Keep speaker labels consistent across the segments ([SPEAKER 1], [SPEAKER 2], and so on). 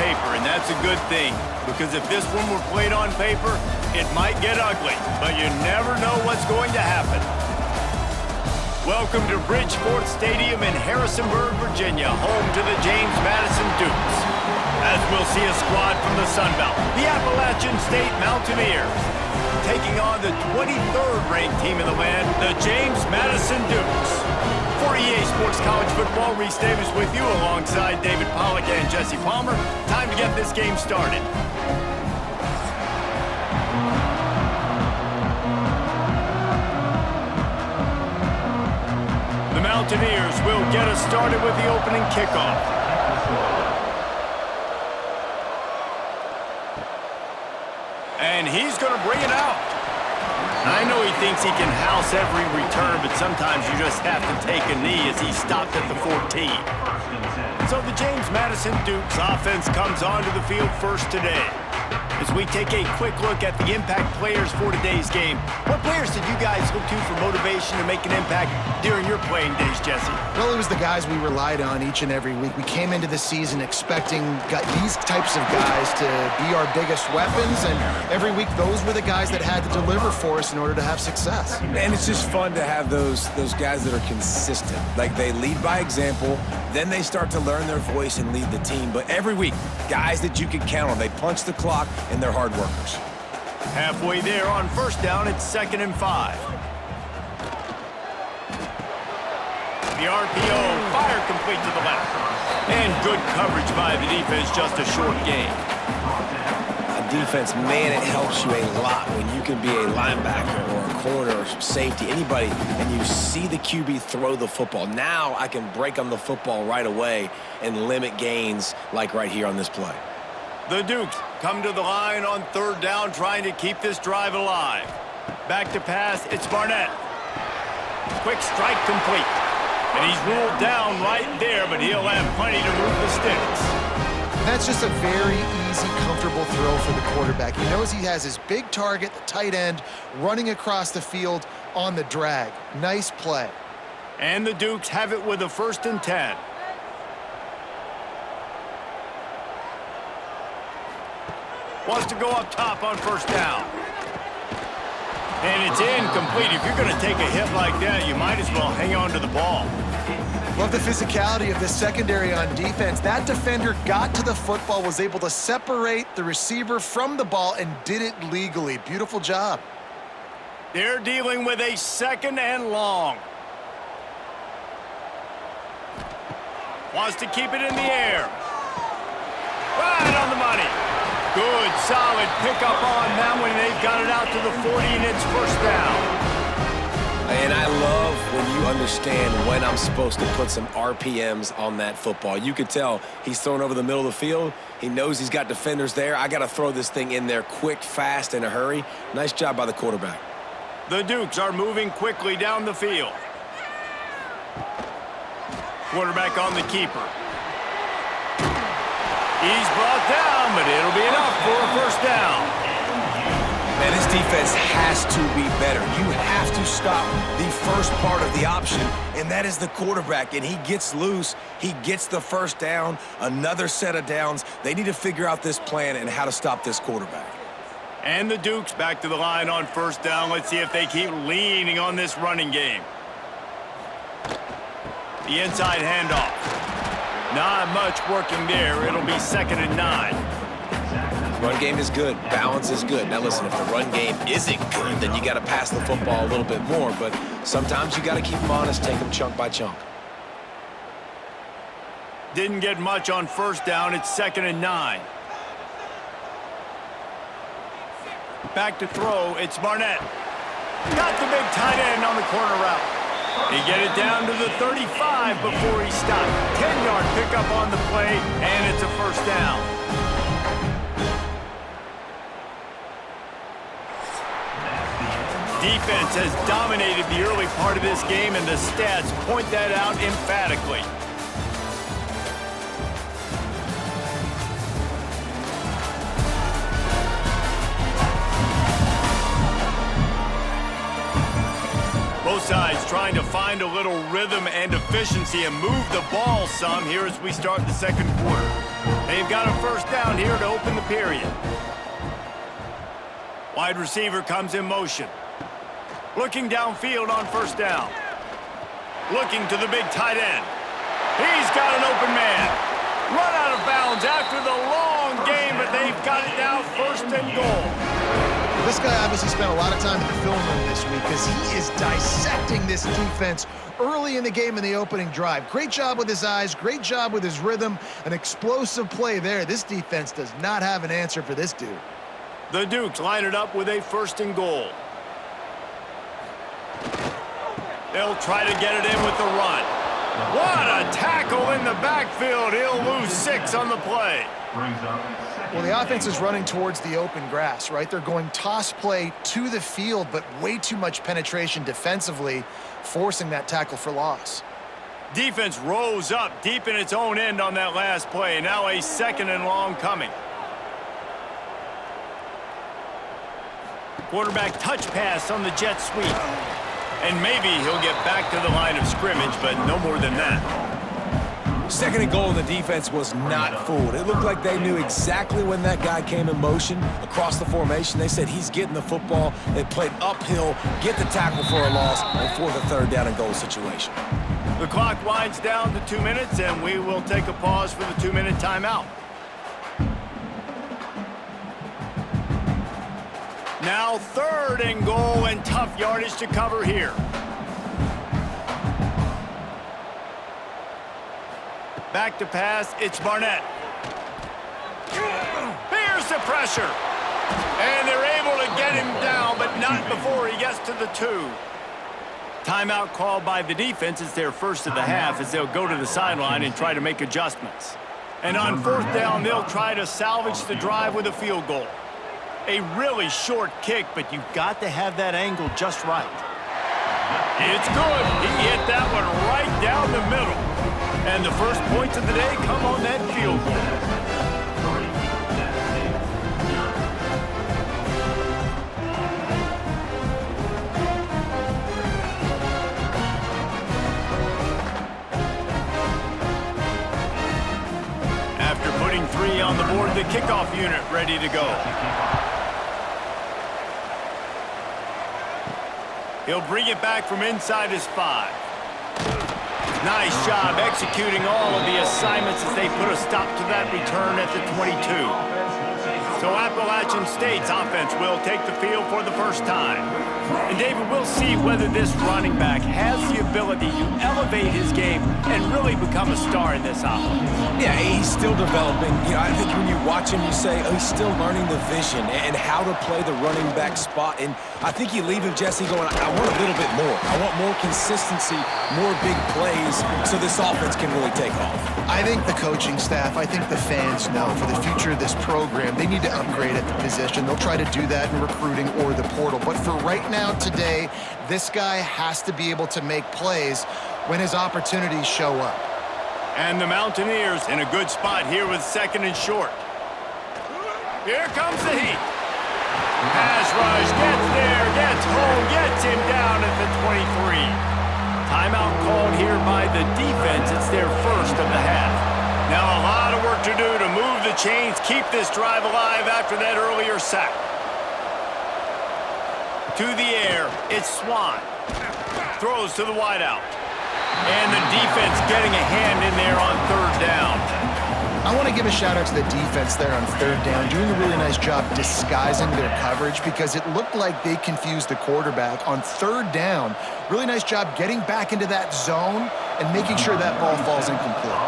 [SPEAKER 1] paper, and that's a good thing. Because if this one were played on paper, it might get ugly. But you never know what's going to happen. Welcome to Bridgeport Stadium in Harrisonburg, Virginia, home to the James Madison Dukes. As we'll see a squad from the Sun Belt, the Appalachian State Mountaineers, taking on the 23rd ranked team in the land, the James Madison Dukes. For EA Sports College Football, Reese Davis with you alongside David Pollack and Jesse Palmer. Time to get this game started. The Mountaineers will get us started with the opening kickoff. And he's going to bring it out. I know he thinks he can house every return, but sometimes you just have to take a knee as he stopped at the 14. So the James Madison Dukes offense comes onto the field first today. As we take a quick look at the impact players for today's game, what players did you guys look to for motivation to make an impact during your playing days, Jesse?
[SPEAKER 2] Well, it was the guys we relied on each and every week. We came into the season expecting these types of guys to be our biggest weapons, and every week those were the guys that had to deliver for us in order to have success.
[SPEAKER 3] And it's just fun to have those guys that are consistent. Like, they lead by example, then they start to learn their voice and lead the team. But every week, guys that you can count on, they punch the clock, and they're hard workers.
[SPEAKER 1] Halfway there on first down, it's 2nd and 5. The RPO, fire complete to the left. And good coverage by the defense, just a short gain.
[SPEAKER 3] A defense, man, it helps you a lot when you can be a linebacker or a corner or safety, anybody, and you see the QB throw the football. Now I can break on the football right away and limit gains like right here on this play.
[SPEAKER 1] The Dukes come to the line on 3rd down, trying to keep this drive alive. Back to pass, it's Barnett. Quick strike complete. And he's ruled down right there, but he'll have plenty to move the sticks.
[SPEAKER 2] That's just a very easy, comfortable throw for the quarterback. He knows he has his big target, the tight end, running across the field on the drag. Nice play.
[SPEAKER 1] And the Dukes have it with a 1st and 10. Wants to go up top on 1st down. And it's incomplete. If you're going to take a hit like that, you might as well hang on to the ball.
[SPEAKER 2] Love the physicality of the secondary on defense. That defender got to the football, was able to separate the receiver from the ball, and did it legally. Beautiful job.
[SPEAKER 1] They're dealing with a 2nd and long. Wants to keep it in the air. Right on the money. Good, solid pickup on that one. They've got it out to the 40, and it's 1st down.
[SPEAKER 3] And I love when you understand when I'm supposed to put some RPMs on that football. You could tell he's thrown over the middle of the field. He knows he's got defenders there. I got to throw this thing in there quick, fast, in a hurry. Nice job by the quarterback.
[SPEAKER 1] The Dukes are moving quickly down the field. Quarterback on the keeper. He's brought down, but it'll be enough for a 1st down.
[SPEAKER 3] And this defense has to be better. You have to stop the first part of the option, and that is the quarterback. And he gets loose. He gets the 1st down, another set of downs. They need to figure out this plan and how to stop this quarterback.
[SPEAKER 1] And the Dukes back to the line on 1st down. Let's see if they keep leaning on this running game. The inside handoff. Not much working there. It'll be 2nd and 9.
[SPEAKER 3] Run game is good. Balance is good. Now listen, if the run game isn't good, then you got to pass the football a little bit more. But sometimes you got to keep them honest, take them chunk by chunk.
[SPEAKER 1] Didn't get much on 1st down. It's 2nd and 9. Back to throw. It's Barnett. Got the big tight end on the corner route. He get it down to the 35 before he stopped. 10-yard pickup on the play, and it's a 1st down. Defense has dominated the early part of this game, and the stats point that out emphatically. Both sides trying to find a little rhythm and efficiency and move the ball some here as we start the 2nd quarter. They've got a first down here to open the period. Wide receiver comes in motion. Looking downfield on first down. Looking to the big tight end. He's got an open man. Run out of bounds after the long game, but they've got it now first and goal.
[SPEAKER 2] This guy obviously spent a lot of time in the film room this week because he is dissecting this defense early in the game in the opening drive. Great job with his eyes, great job with his rhythm, an explosive play there. This defense does not have an answer for this dude.
[SPEAKER 1] The Dukes line it up with a first and goal. They'll try to get it in with the run. What a tackle in the backfield. He'll lose 6 on the play.
[SPEAKER 2] Well, the offense is running towards the open grass, right? They're going toss play to the field, but way too much penetration defensively, forcing that tackle for loss.
[SPEAKER 1] Defense rose up deep in its own end on that last play. Now a second and long coming. Quarterback touch pass on the jet sweep. And maybe he'll get back to the line of scrimmage, but no more than that.
[SPEAKER 3] Second and goal, the defense was not fooled. It looked like they knew exactly when that guy came in motion across the formation. They said he's getting the football. They played uphill, get the tackle for a loss, and for the third down and goal situation.
[SPEAKER 1] The clock winds down to 2 minutes, and we will take a pause for the 2-minute timeout. Now third and goal and tough yardage to cover here. Back to pass, it's Barnett. Here's the pressure. And they're able to get him down, but not before he gets to the 2. Timeout called by the defense. It's their first of the half as they'll go to the sideline and try to make adjustments. And on fourth down, they'll try to salvage the drive with a field goal. A really short kick, but you've got to have that angle just right. It's good. He hit that one right down the middle. And the first points of the day come on that field goal. After putting 3 on the board, the kickoff unit ready to go. He'll bring it back from inside his 5. Nice job executing all of the assignments as they put a stop to that return at the 22. So Appalachian State's offense will take the field for the first time. And David, we'll see whether this running back has the ability to elevate his game and really become a star in this offense.
[SPEAKER 3] Yeah, he's still developing. You know, I think when you watch him, you say, oh, he's still learning the vision and how to play the running back spot. And I think you leave him, Jesse, going, I want a little bit more. I want more consistency, more big plays so this offense can really take off.
[SPEAKER 2] I think the coaching staff, I think the fans know for the future of this program, they need to upgrade at the position. They'll try to do that in recruiting or the portal. But for right now, today, this guy has to be able to make plays when his opportunities show up.
[SPEAKER 1] And the Mountaineers in a good spot here with second and short. Here comes the heat. Pass rush, gets there, gets home, gets him down at the 23. Timeout called here by the defense. It's their first of the half. Now a lot of work to do to move the chains, keep this drive alive after that earlier sack. To the air, it's Swan. Throws to the wideout. And the defense getting a hand in there on third down.
[SPEAKER 2] I want to give a shout out to the defense there on third down, doing a really nice job disguising their coverage because it looked like they confused the quarterback on third down. Really nice job getting back into that zone and making sure that ball falls incomplete.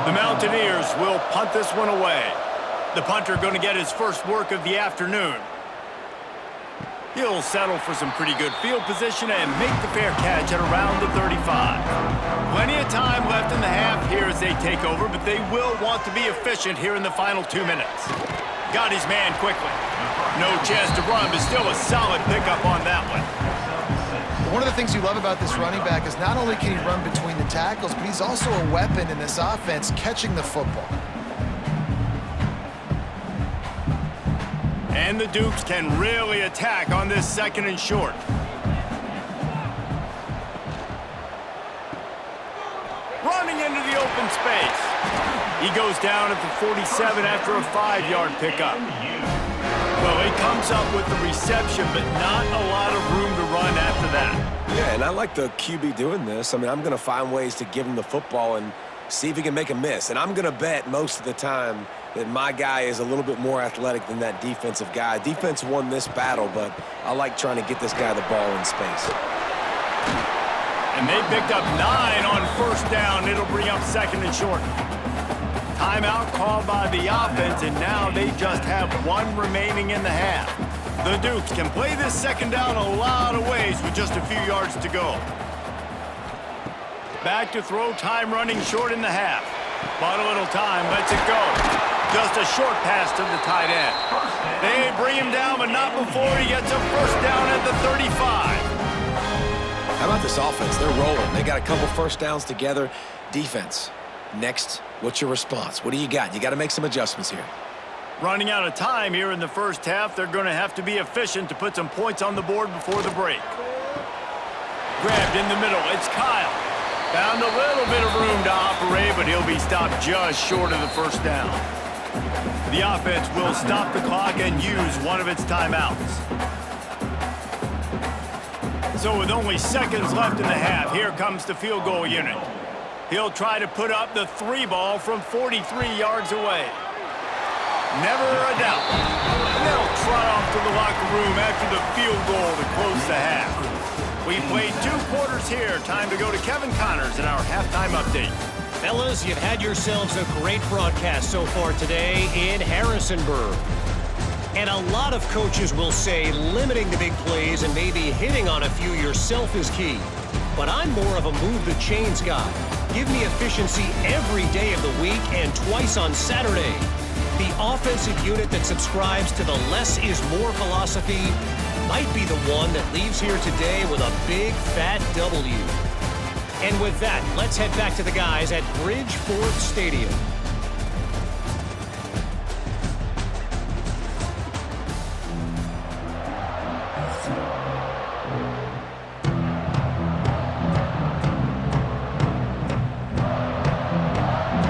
[SPEAKER 1] The Mountaineers will punt this one away. The punter going to get his first work of the afternoon. He'll settle for some pretty good field position and make the fair catch at around the 35. Plenty of time left in the half here as they take over, but they will want to be efficient here in the final 2 minutes. Got his man quickly. No chance to run, but still a solid pickup on that one.
[SPEAKER 2] One of the things you love about this running back is not only can he run between the tackles, but he's also a weapon in this offense catching the football.
[SPEAKER 1] And the Dukes can really attack on this second and short. Running into the open space. He goes down at the 47 after a 5-yard pickup. Well, he comes up with the reception, but not a lot of room to run after that.
[SPEAKER 3] Yeah, and I like the QB doing this. I mean, I'm going to find ways to give him the football and see if he can make a miss. And I'm going to bet most of the time that my guy is a little bit more athletic than that defensive guy. Defense won this battle, but I like trying to get this guy the ball in space.
[SPEAKER 1] And they picked up 9 on first down. It'll bring up second and short. Timeout called by the offense, and now they just have 1 remaining in the half. The Dukes can play this second down a lot of ways with just a few yards to go. Back to throw, time running short in the half. Bought a little time, lets it go. Just a short pass to the tight end. They bring him down, but not before he gets a first down at the 35.
[SPEAKER 3] How about this offense? They're rolling. They got a couple first downs together. Defense. Next, what's your response? What do you got? You got to make some adjustments here.
[SPEAKER 1] Running out of time here in the first half. They're going to have to be efficient to put some points on the board before the break. Grabbed in the middle. It's Kyle. Found a little bit of room to operate, but he'll be stopped just short of the first down. The offense will stop the clock and use one of its timeouts. So with only seconds left in the half, here comes the field goal unit. He'll try to put up the 3 ball from 43 yards away. Never a doubt. And they'll trot off to the locker room after the field goal to close the half. We've played 2 quarters here. Time to go to Kevin Connors in our halftime update.
[SPEAKER 4] Fellas, you've had yourselves a great broadcast so far today in Harrisonburg. And a lot of coaches will say limiting the big plays and maybe hitting on a few yourself is key. But I'm more of a move the chains guy. Give me efficiency every day of the week and twice on Saturday. The offensive unit that subscribes to the less is more philosophy might be the one that leaves here today with a big fat W. And with that, let's head back to the guys at Bridgeport Stadium.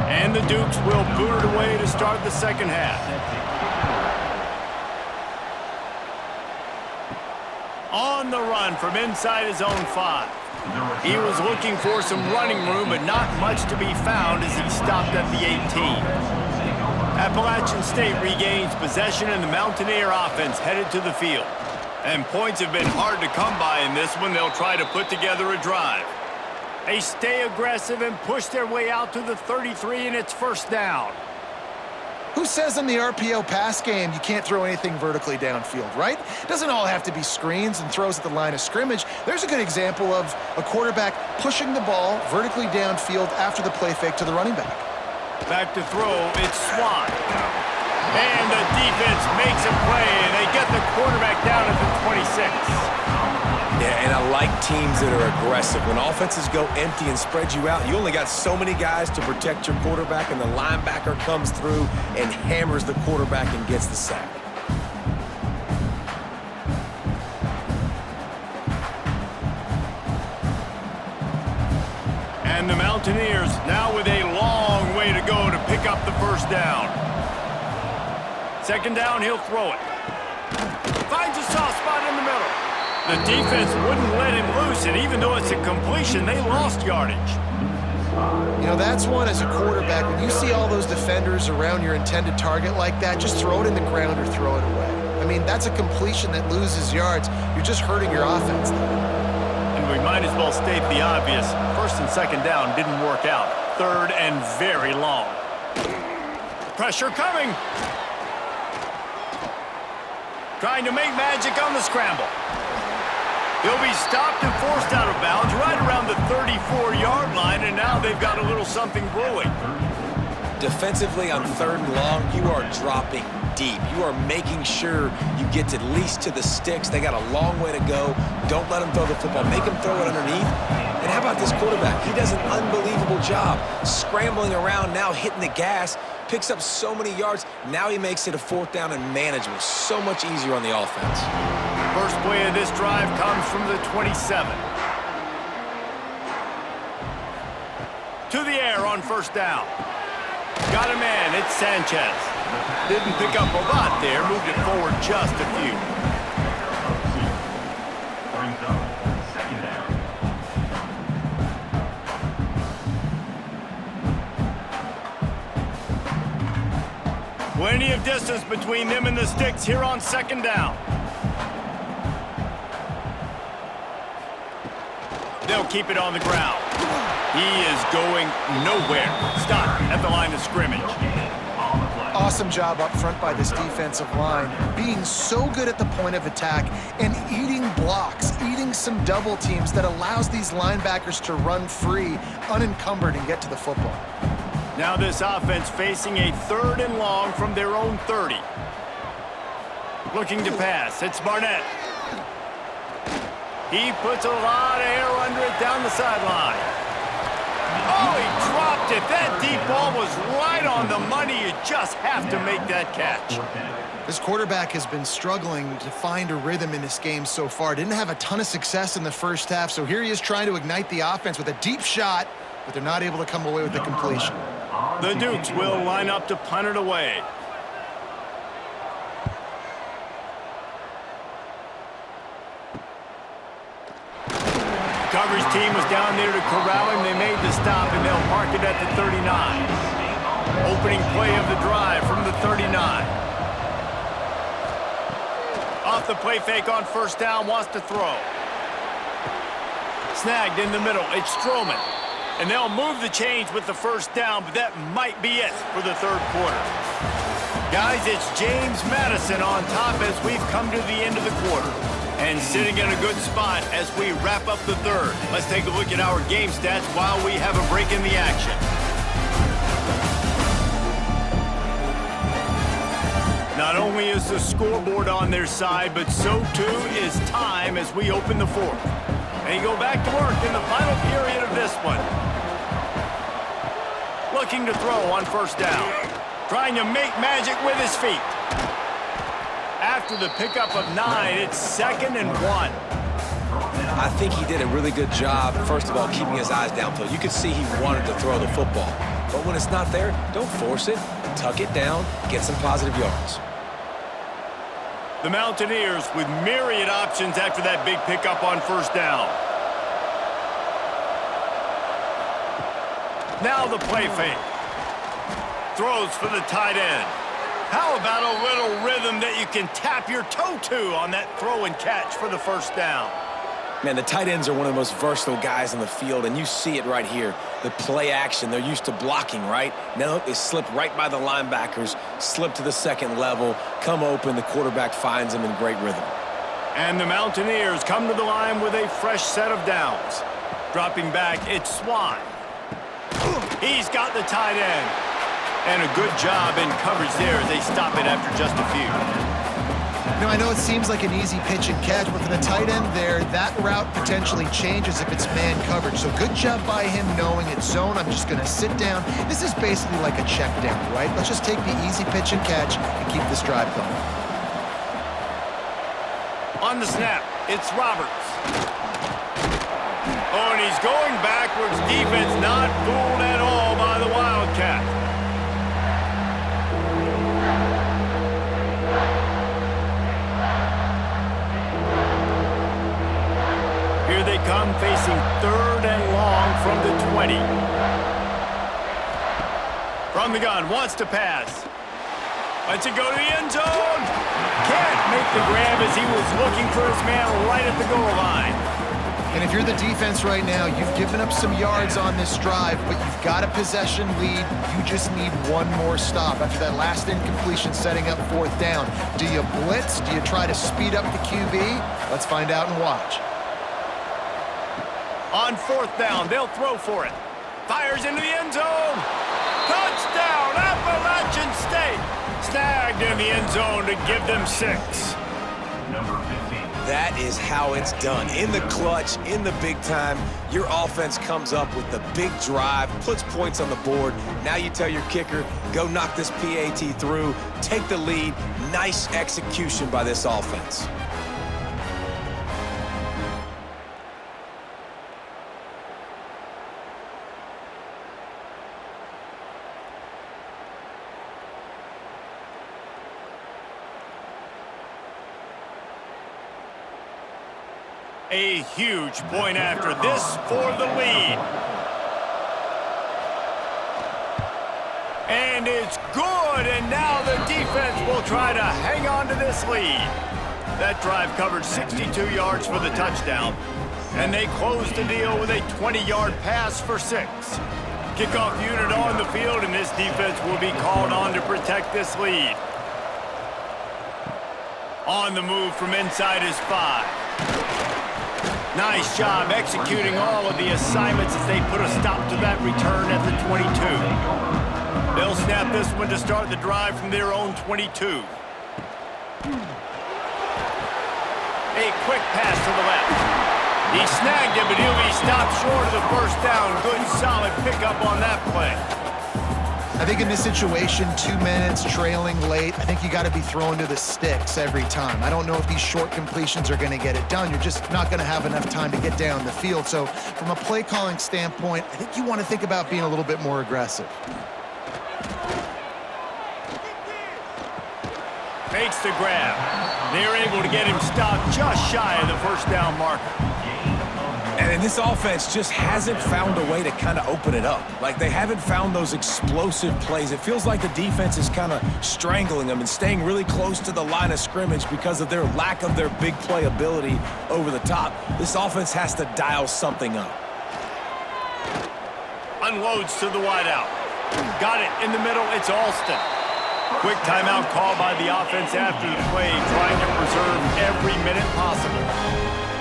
[SPEAKER 1] And the Dukes will boot it away to start the second half. On the run from inside his own 5. He was looking for some running room, but not much to be found as he stopped at the 18. Appalachian State regains possession, and the Mountaineer offense headed to the field. And points have been hard to come by in this one. They'll try to put together a drive. They stay aggressive and push their way out to the 33, and it's first down.
[SPEAKER 2] Who says in the RPO pass game you can't throw anything vertically downfield, right? Doesn't all have to be screens and throws at the line of scrimmage. There's a good example of a quarterback pushing the ball vertically downfield after the play fake to the running back.
[SPEAKER 1] Back to throw, it's Swan. And the defense makes a play, and they get the quarterback down at the 26.
[SPEAKER 3] Yeah, and I like teams that are aggressive. When offenses go empty and spread you out, you only got so many guys to protect your quarterback, and the linebacker comes through and hammers the quarterback and gets the sack.
[SPEAKER 1] And the Mountaineers now with a long way to go to pick up the first down. Second down, he'll throw it. Finds a soft spot in the middle. The defense wouldn't let him loose, and even though it's a completion, they lost yardage.
[SPEAKER 2] You know, that's one as a quarterback. When you see all those defenders around your intended target like that, just throw it in the ground or throw it away. I mean, that's a completion that loses yards. You're just hurting your offense there.
[SPEAKER 1] And we might as well state the obvious. First and second down didn't work out. Third and very long. Pressure coming. Trying to make magic on the scramble. He'll be stopped and forced out of bounds right around the 34-yard line, and now they've got a little something brewing.
[SPEAKER 3] Defensively on third and long, you are dropping deep. You are making sure you get at least to the sticks. They got a long way to go. Don't let them throw the football. Make them throw it underneath. And how about this quarterback? He does an unbelievable job scrambling around, now hitting the gas, picks up so many yards. Now he makes it a fourth down and manageable. So much easier on the offense.
[SPEAKER 1] First play of this drive comes from the 27. To the air on first down. got a man. It's Sanchez. Didn't pick up a lot there. Moved it forward just a few. Plenty of distance between them and the sticks here on second down. They'll keep it on the ground. He is going nowhere. Stop at the line of scrimmage.
[SPEAKER 2] Awesome job up front by this defensive line, being so good at the point of attack and eating blocks, eating some double teams that allows these linebackers to run free, unencumbered, and get to the football.
[SPEAKER 1] Now this offense facing a 3rd and long from their own 30. Looking to pass. It's Barnett. He puts a lot of air under it down the sideline. Oh, he dropped it. That deep ball was right on the money. You just have to make that catch.
[SPEAKER 2] This quarterback has been struggling to find a rhythm in this game so far. Didn't have a ton of success in the first half, so here he is trying to ignite the offense with a deep shot, but they're not able to come away with the completion.
[SPEAKER 1] The Dukes will line up to punt it away. The coverage team was down there to corral him. They made the stop, and they'll mark it at the 39. Opening play of the drive from the 39. Off the play fake on first down, wants to throw. Snagged in the middle. It's Stroman. And they'll move the chains with the first down, but that might be it for the 3rd quarter. Guys, it's James Madison on top as we've come to the end of the quarter. And sitting in a good spot as we wrap up the 3rd. Let's take a look at our game stats while we have a break in the action. Not only is the scoreboard on their side, but so too is time as we open the 4th. And go back to work in the final period of this one. Looking to throw on first down. Trying to make magic with his feet. After the pickup of 9, it's 2nd and 1.
[SPEAKER 3] I think he did a really good job, first of all, keeping his eyes downfield. You could see he wanted to throw the football. But when it's not there, don't force it. Tuck it down, get some positive yards.
[SPEAKER 1] The Mountaineers with myriad options after that big pickup on first down. Now the play fake. Throws for the tight end. How about a little rhythm that you can tap your toe to on that throw and catch for the first down?
[SPEAKER 3] Man, the tight ends are one of the most versatile guys in the field, and you see it right here. The play action, they're used to blocking, right? Now they slip right by the linebackers, slip to the 2nd level, come open, the quarterback finds them in great rhythm.
[SPEAKER 1] And the Mountaineers come to the line with a fresh set of downs. Dropping back, it's Swan. He's got the tight end. And a good job in coverage there as they stop it after just a few.
[SPEAKER 2] Now, I know it seems like an easy pitch and catch, but for the tight end there, that route potentially changes if it's man coverage. So good job by him knowing it's zone. I'm just going to sit down. This is basically like a check down, right? Let's just take the easy pitch and catch and keep this drive going.
[SPEAKER 1] On the snap, it's Roberts. Oh, and he's going backwards. Defense not fooled at all by the Wildcat. Here they come facing 3rd and long from the 20. From the gun, wants to pass. Lets it go to the end zone. Can't make the grab as he was looking for his man right at the goal line.
[SPEAKER 2] And if you're the defense right now, you've given up some yards on this drive, but you've got a possession lead. You just need one more stop after that last incompletion setting up 4th down. Do you blitz? Do you try to speed up the QB? Let's find out and watch.
[SPEAKER 1] On 4th down, they'll throw for it. Fires into the end zone. Touchdown, Appalachian State. Snagged in the end zone to give them 6.
[SPEAKER 3] Number 15. That is how it's done. In the clutch, in the big time, your offense comes up with the big drive, puts points on the board. Now you tell your kicker, go knock this PAT through, take the lead. Nice execution by this offense.
[SPEAKER 1] A huge point after this for the lead. And it's good, and now the defense will try to hang on to this lead. That drive covered 62 yards for the touchdown, and they closed the deal with a 20-yard pass for 6. Kickoff unit on the field, and this defense will be called on to protect this lead. On the move from inside is 5. Nice job executing all of the assignments as they put a stop to that return at the 22. They'll snap this one to start the drive from their own 22. A quick pass to the left. He snagged it, but he'll be stopped short of the first down. Good, solid pickup on that play.
[SPEAKER 2] I think in this situation, 2 minutes, trailing late, I think you got to be throwing to the sticks every time. I don't know if these short completions are going to get it done. You're just not going to have enough time to get down the field. So from a play calling standpoint, I think you want to think about being a little bit more aggressive.
[SPEAKER 1] Makes the grab. They're able to get him stopped just shy of the first down marker.
[SPEAKER 3] And this offense just hasn't found a way to kind of open it up. Like, they haven't found those explosive plays. It feels like the defense is kind of strangling them and staying really close to the line of scrimmage because of their lack of their big play ability over the top. This offense has to dial something up.
[SPEAKER 1] Unloads to the wideout. Got it in the middle. It's Alston. Quick timeout call by the offense after the play, trying to preserve every minute possible.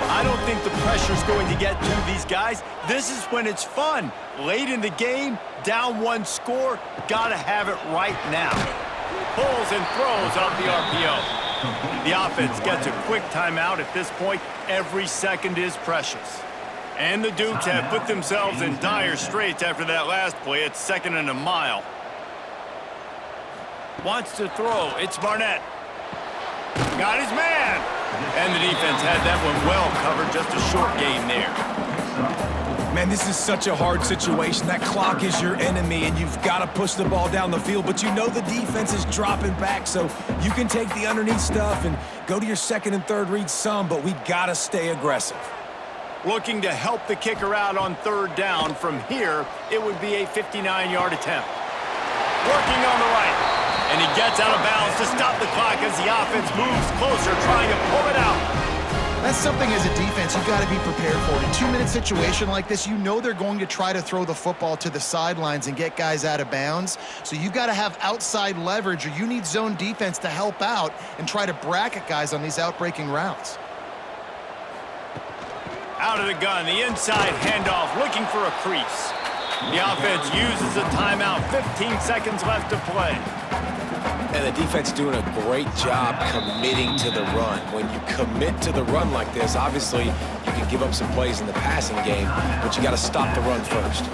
[SPEAKER 1] I don't think the pressure's going to get to these guys. This is when it's fun. Late in the game, down 1 score, gotta have it right now. Pulls and throws off the RPO. The offense gets a quick timeout at this point. Every second is precious. And the Dukes have put themselves in dire straits after that last play. It's 2nd and a mile. Wants to throw. It's Barnett. Got his man. And the defense had that one well covered. Just a short gain there.
[SPEAKER 3] Man, this is such a hard situation. That clock is your enemy, and you've got to push the ball down the field. But you know the defense is dropping back, so you can take the underneath stuff and go to your 2nd and 3rd read some, but we got to stay aggressive.
[SPEAKER 1] Looking to help the kicker out on 3rd down. From here, it would be a 59-yard attempt. Working on the right. And he gets out of bounds to stop the clock as the offense moves closer, trying to pull it out.
[SPEAKER 2] That's something as a defense you've got to be prepared for. In a 2-minute situation like this, you know they're going to try to throw the football to the sidelines and get guys out of bounds. So you've got to have outside leverage, or you need zone defense to help out and try to bracket guys on these outbreaking routes.
[SPEAKER 1] Out of the gun, the inside handoff, looking for a crease. The offense uses a timeout, 15 seconds left to play.
[SPEAKER 3] And the defense doing a great job committing to the run. When you commit to the run like this, obviously you can give up some plays in the passing game, but you got to stop the run first.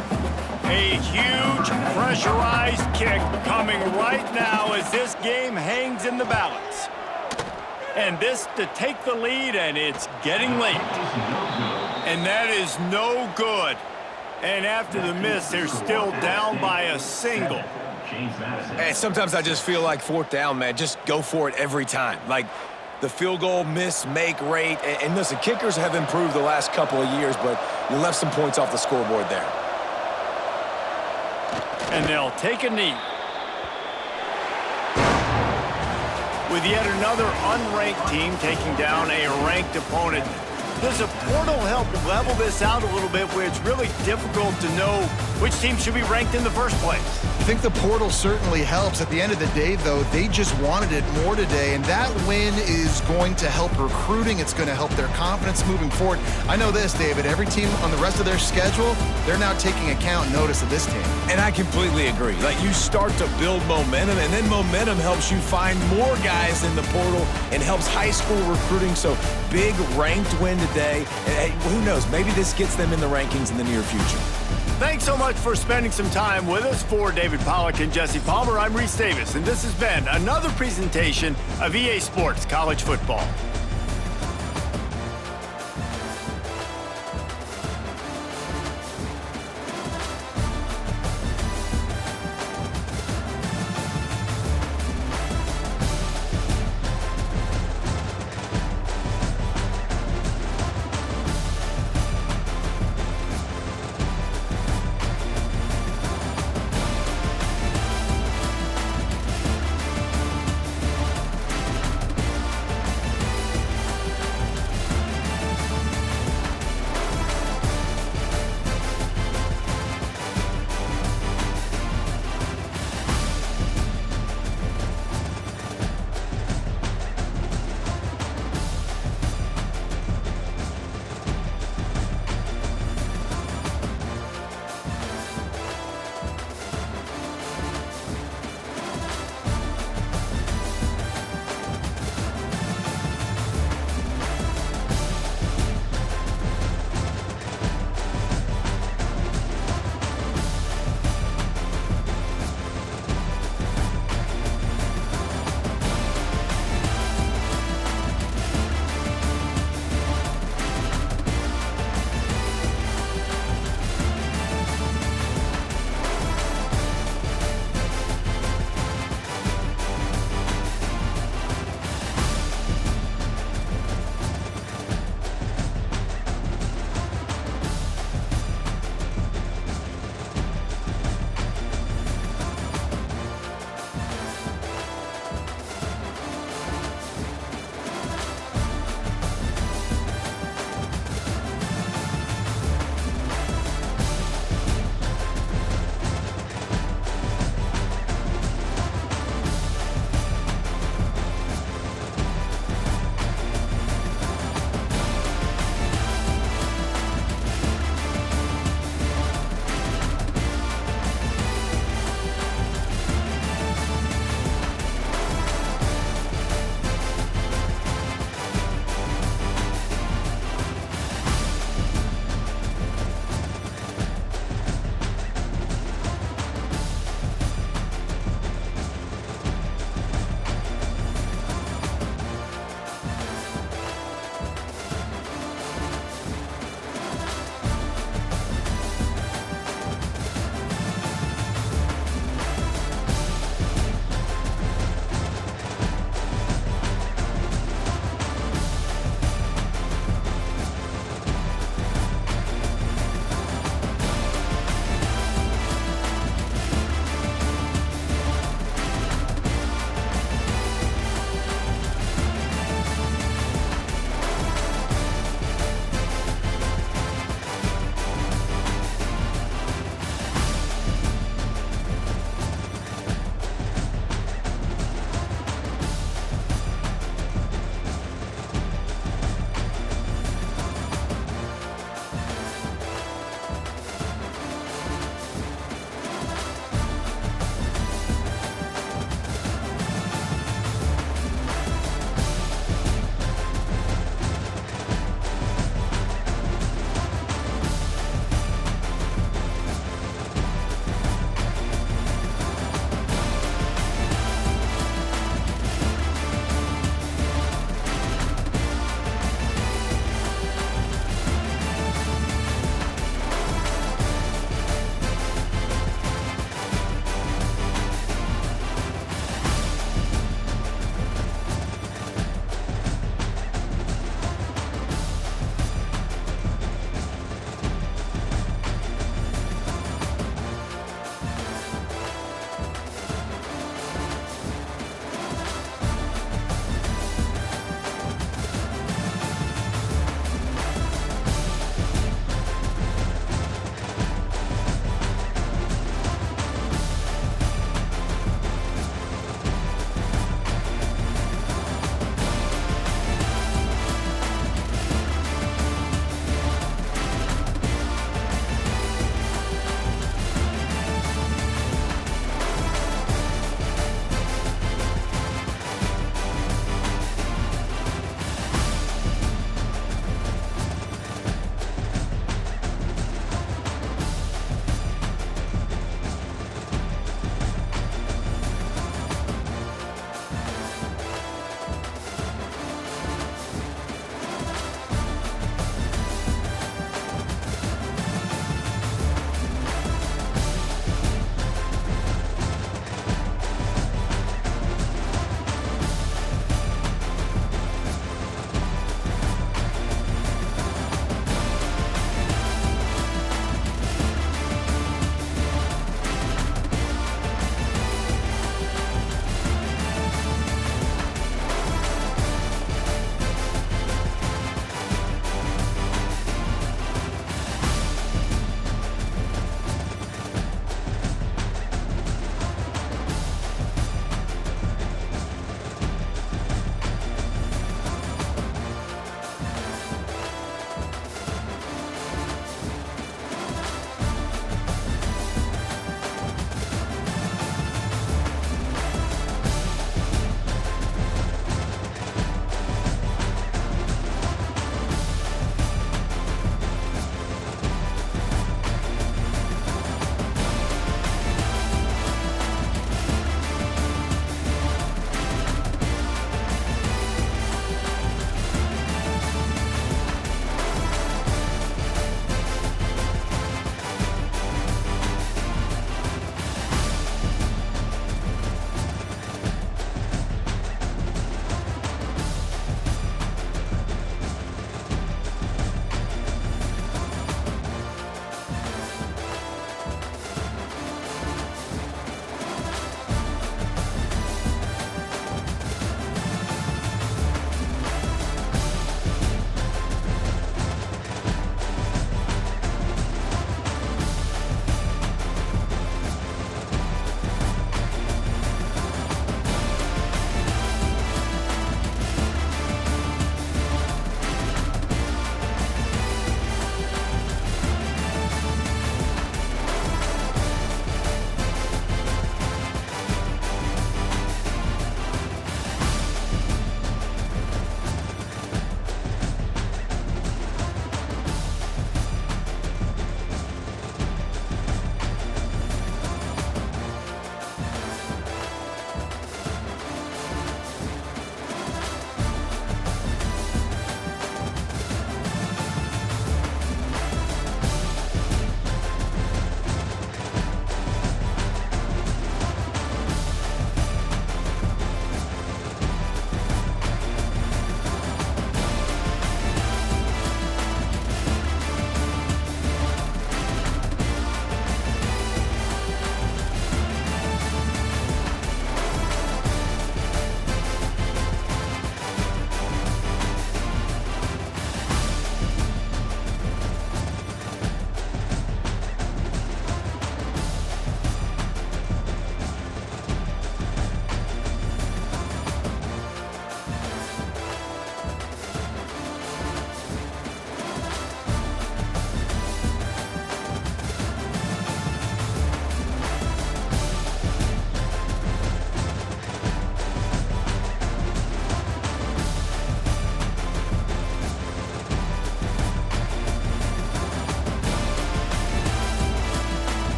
[SPEAKER 1] A huge pressurized kick coming right now as this game hangs in the balance. And this to take the lead, and it's getting late. And that is no good. And after the miss, they're still down by a single.
[SPEAKER 3] And sometimes I just feel like 4th down, man, just go for it every time. Like the field goal miss, make rate. And listen, kickers have improved the last couple of years, but you left some points off the scoreboard there.
[SPEAKER 1] And they'll take a knee. With yet another unranked team taking down a ranked opponent, does a portal help level this out a little bit where it's really difficult to know which team should be ranked in the first place?
[SPEAKER 2] I think the portal certainly helps. At the end of the day, though, they just wanted it more today, and that win is going to help recruiting. It's going to help their confidence moving forward. I know this, David, every team on the rest of their schedule, they're now taking account and notice of this team.
[SPEAKER 3] And I completely agree. Like, you start to build momentum, and then momentum helps you find more guys in the portal and helps high school recruiting. So big ranked win today. And hey, who knows, maybe this gets them in the rankings in the near future.
[SPEAKER 1] Thanks so much for spending some time with us. For David Pollack and Jesse Palmer, I'm Reese Davis, and this has been another presentation of EA Sports College Football.